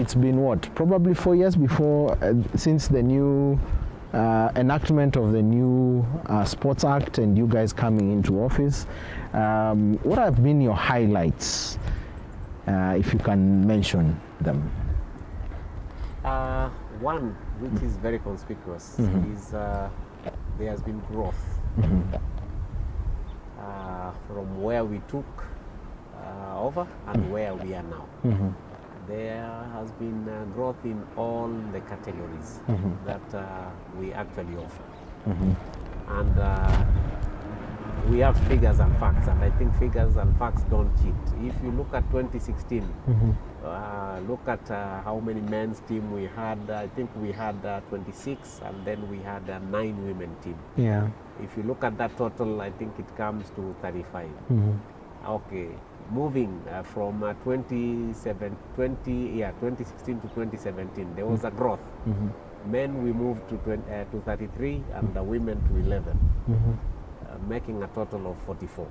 it's been what, probably 4 years before, since the new enactment of the new Sports Act and you guys coming into office. What have been your highlights, if you can mention them? One, which is very conspicuous, is there has been growth from where we took over and where we are now. There has been growth in all the categories that we actually offer. And we have figures and facts, and I think figures and facts don't cheat. If you look at 2016, look at how many men's team we had. I think we had 26, and then we had 9 women team. Yeah. If you look at that total, I think it comes to 35. Okay. Moving from 2016 to 2017, there was a growth. Men, we moved to 33, and the women to 11, making a total of 44.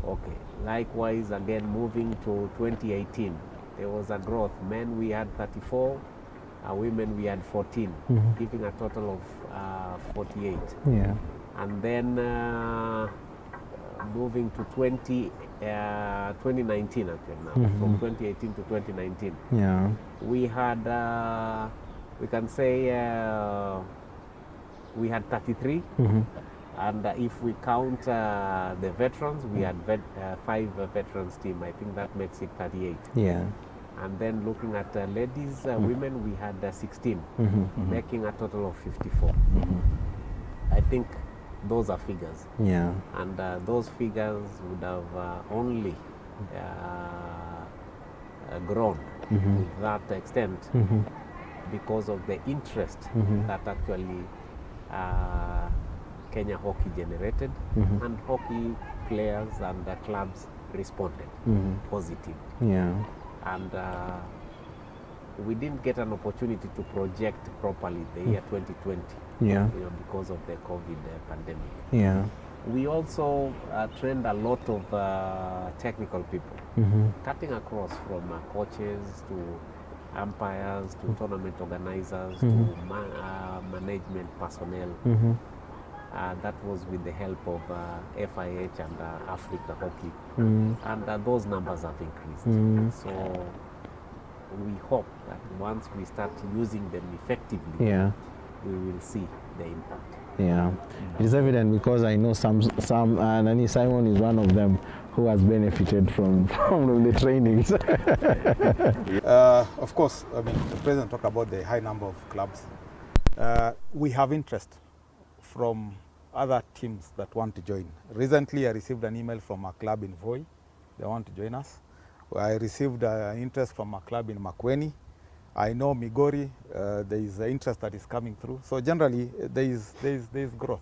Okay. Likewise, again, moving to 2018, there was a growth. Men, we had 34, women, we had 14, giving a total of 48. Yeah. And then moving to 2019 actually now, from 2018 to 2019. Yeah. We had, we can say, we had 33. And if we count the veterans, we had 5 veterans team. I think that makes it 38. Yeah. And then looking at ladies, women, we had 16, making a total of 54. I think those are figures. Yeah. And those figures would have only grown to that extent because of the interest that actually Kenya hockey generated, and hockey players and the clubs responded positively. Yeah. And we didn't get an opportunity to project properly the year 2020, Yeah. because of the COVID pandemic. Yeah. We also trained a lot of technical people, cutting across from coaches to umpires to tournament organizers to management personnel. That was with the help of FIH and Africa Hockey, and those numbers have increased. So we hope that once we start using them effectively, we will see the impact. Yeah, it's evident because I know some Nani Simon is one of them who has benefited from the trainings. Of course, I mean, the president talked about the high number of clubs. We have interest from other teams that want to join. Recently, I received an email from a club in Voi. They want to join us. I received interest from a club in Makueni. I know Migori, there is interest that is coming through. So generally, there is growth.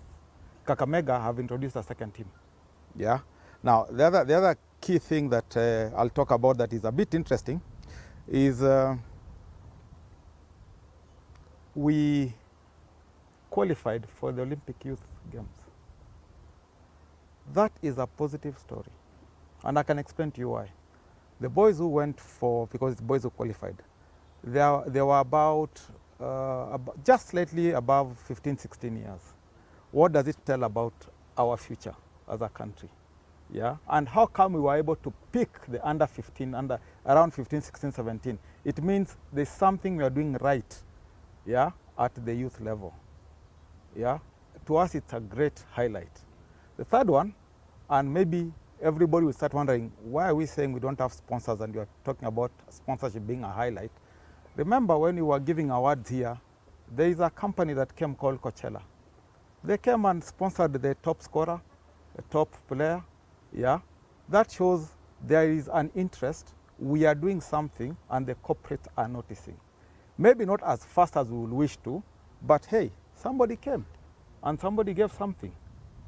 Kakamega have introduced a second team. Yeah. Now, the other key thing that I'll talk about that is a bit interesting is we qualified for the Olympic Youth Games. That is a positive story. And I can explain to you why. The boys who went for, because the boys who qualified, they were about just slightly above 15, 16 years. What does it tell about our future as a country? Yeah, and how come we were able to pick the under 15, around 15, 16, 17? It means there's something we are doing right, yeah, at the youth level. Yeah, to us it's a great highlight. The third one, and maybe everybody will start wondering, why are we saying we don't have sponsors and you are talking about sponsorship being a highlight? Remember when you were giving awards here, there is a company that came called Coachella. They came and sponsored the top scorer, the top player. Yeah, that shows there is an interest. We are doing something and the corporates are noticing. Maybe not as fast as we would wish to, but hey, somebody came and somebody gave something.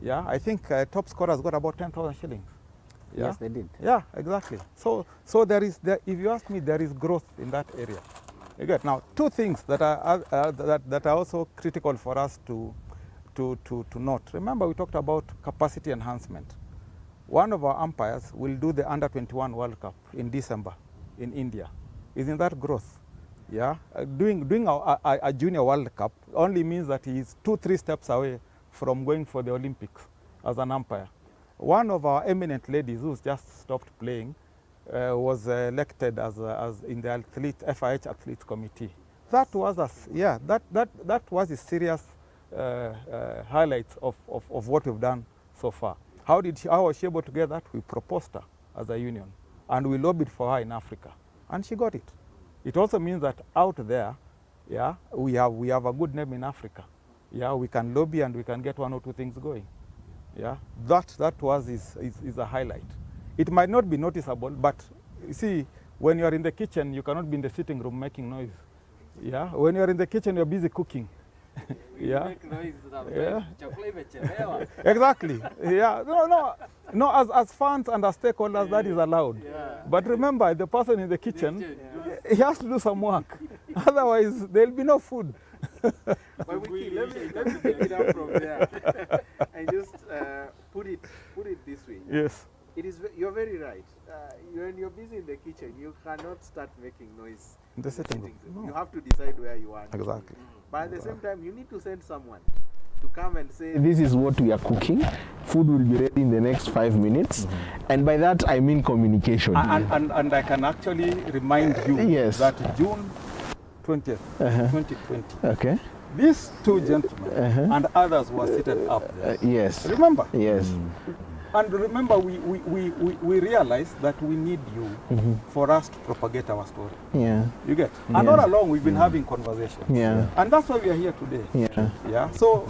Yeah, I think top scorers got about 10,000 shillings. Yeah? Yes, they did. Yeah, exactly. So there is, if you ask me, there is growth in that area. You get now two things that are also critical for us to note. Remember, we talked about capacity enhancement. One of our umpires will do the Under-21 World Cup in December in India. is in that growth. Yeah, doing a Junior World Cup only means that he is 2-3 steps away from going for the Olympics as an umpire. One of our eminent ladies who's just stopped playing was elected as in the FIH Athletes Committee. That was that was a serious highlights of what we've done so far. How was she able to get that? We proposed her as a union, and we lobbied for her in Africa, and she got it. It also means that out there, yeah, we have a good name in Africa. Yeah, we can lobby and we can get 1 or 2 things going. Yeah, that was is a highlight. It might not be noticeable, but you see, when you're in the kitchen, you cannot be in the sitting room making noise. Yeah, when you're in the kitchen, you're busy cooking. Yeah. Make noise, Yeah. Exactly. Exactly. Yeah. No. As fans and as stakeholders, that is allowed. Yeah. But remember, the person in the kitchen, he has to do some work. Otherwise, there'll be no food. But Wiki, let me pick it up from there and just put it this way. Yes. You're very right. When you're busy in the kitchen, you cannot start making noise In the sitting room. No. You have to decide where you want. Exactly. But at the same time, you need to send someone to come and say, This is what we are cooking. Food will be ready in the next 5 minutes. And by that, I mean communication. And I can actually remind you Yes. that June 20th, 2020, Okay. these 2 gentlemen and others were seated up there. Yes. Remember? Yes. And remember, we realized that we need you for us to propagate our story. Yeah. You get? And all along, we've been having conversations. Yeah. And that's why we are here today. Yeah. Yeah. So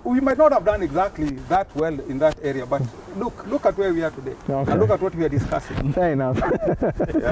we might not have done exactly that well in that area, but look at where we are today. Okay. And look at what we are discussing. Fair enough. Yeah.